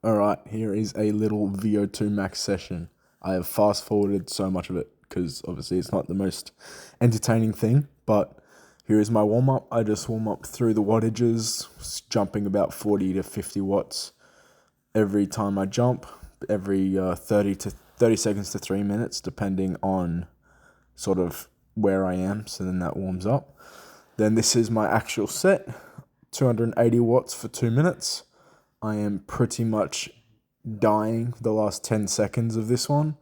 Alright, here is a little VO2 Max session. I have fast forwarded so much of it because obviously it's not the most entertaining thing, but here is my warm up. I just warm up through the wattages, jumping about 40 to 50 watts every time I jump, every 30 seconds to 3 minutes, depending on sort of where I am. So then that warms up. Then this is my actual set, 280 watts for 2 minutes. I am pretty much dying the last 10 seconds of this one.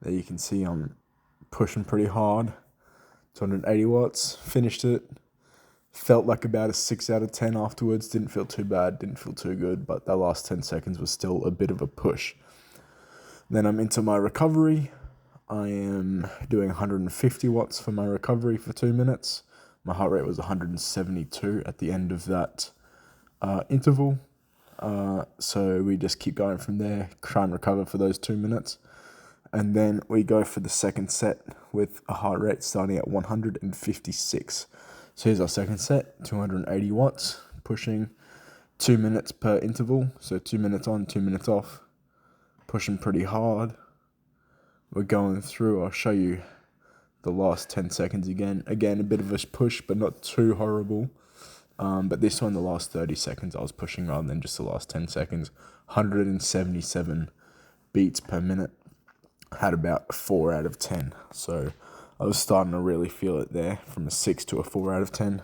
There you can see I'm pushing pretty hard. 280 watts, finished it. Felt like about a 6 out of 10 afterwards. Didn't feel too bad, didn't feel too good, but that last 10 seconds was still a bit of a push. Then I'm into my recovery. I am doing 150 watts for my recovery for 2 minutes. My heart rate was 172 at the end of that interval. So we just keep going from there, try and recover for those 2 minutes. And then we go for the second set with a heart rate starting at 156. So here's our second set, 280 watts, pushing 2 minutes per interval. So 2 minutes on, 2 minutes off, pushing pretty hard. We're going through, I'll show you the last 10 seconds again. Again, a bit of a push, but not too horrible. But this one, the last 30 seconds, I was pushing rather than just the last 10 seconds. 177 beats per minute. Had about a 4 out of 10. So I was starting to really feel it there from a 6 to a 4 out of 10.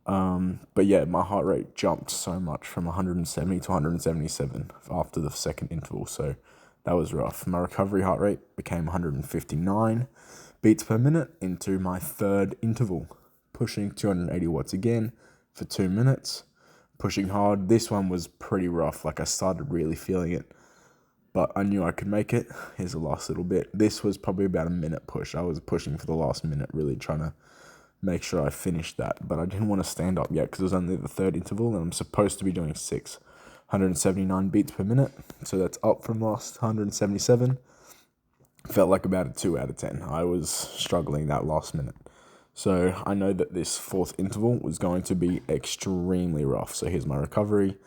But yeah, my heart rate jumped so much from 170 to 177 after the second interval. So that was rough. My recovery heart rate became 159 beats per minute into my third interval, pushing 280 watts again for 2 minutes, pushing hard. This one was pretty rough. Like I started really feeling it, but I knew I could make it. Here's the last little bit. This was probably about a minute push. I was pushing for the last minute, really trying to make sure I finished that, but I didn't want to stand up yet because it was only the third interval and I'm supposed to be doing 179 beats per minute. So that's up from last 177. Felt like about a 2 out of 10. I was struggling that last minute. So I know that this fourth interval was going to be extremely rough. So here's my recovery.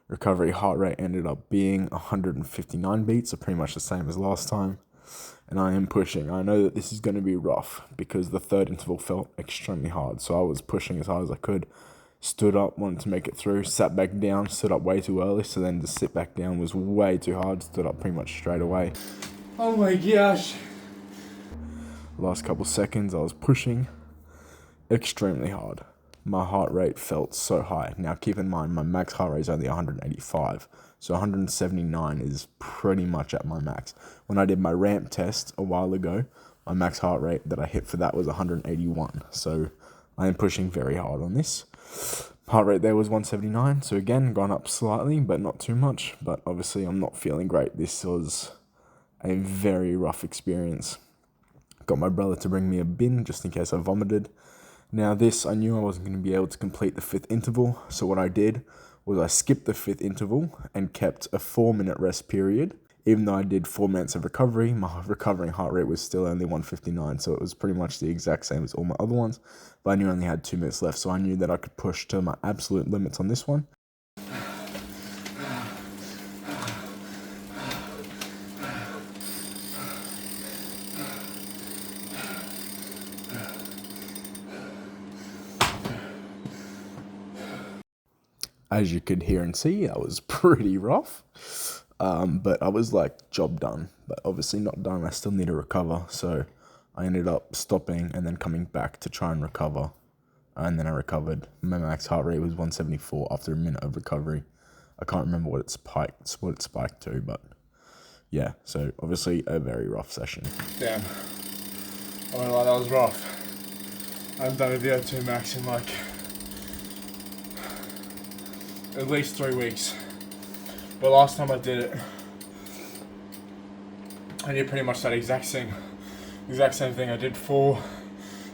Recovery heart rate ended up being 159 beats, so pretty much the same as last time. And I am pushing. I know that this is going to be rough because the third interval felt extremely hard. So I was pushing as hard as I could. Stood up, wanted to make it through, sat back down, stood up way too early. So then to sit back down was way too hard. Stood up pretty much straight away. Oh my gosh. Last couple seconds, I was pushing extremely hard. My heart rate felt so high. Now keep in mind, my max heart rate is only 185. So 179 is pretty much at my max. When I did my ramp test a while ago, my max heart rate that I hit for that was 181. So I am pushing very hard on this. Heart rate there was 179. So again, gone up slightly, but not too much. But obviously I'm not feeling great. This was a very rough experience. Got my brother to bring me a bin just in case I vomited. Now this, I knew I wasn't going to be able to complete the fifth interval, so what I did was I skipped the fifth interval and kept a 4-minute rest period. Even though I did 4 minutes of recovery, my recovering heart rate was still only 159, so it was pretty much the exact same as all my other ones, but I knew I only had 2 minutes left, so I knew that I could push to my absolute limits on this one. As you could hear and see, that was pretty rough. But I was like, job done. But obviously not done. I still need to recover. So I ended up stopping and then coming back to try and recover. And then I recovered. My max heart rate was 174 after a minute of recovery. I can't remember what it spiked to, but yeah. So obviously a very rough session. Damn. I won't lie, that was rough. I haven't done a VO2 Max in like at least 3 weeks. But last time I did it, I did pretty much that exact same thing. I did 4,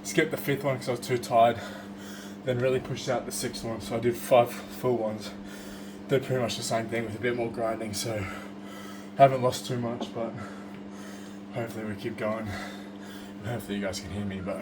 skipped the 5th one because I was too tired, then really pushed out the 6th one, so I did 5 full ones. Did pretty much the same thing with a bit more grinding, so haven't lost too much, but hopefully we keep going. And hopefully you guys can hear me, but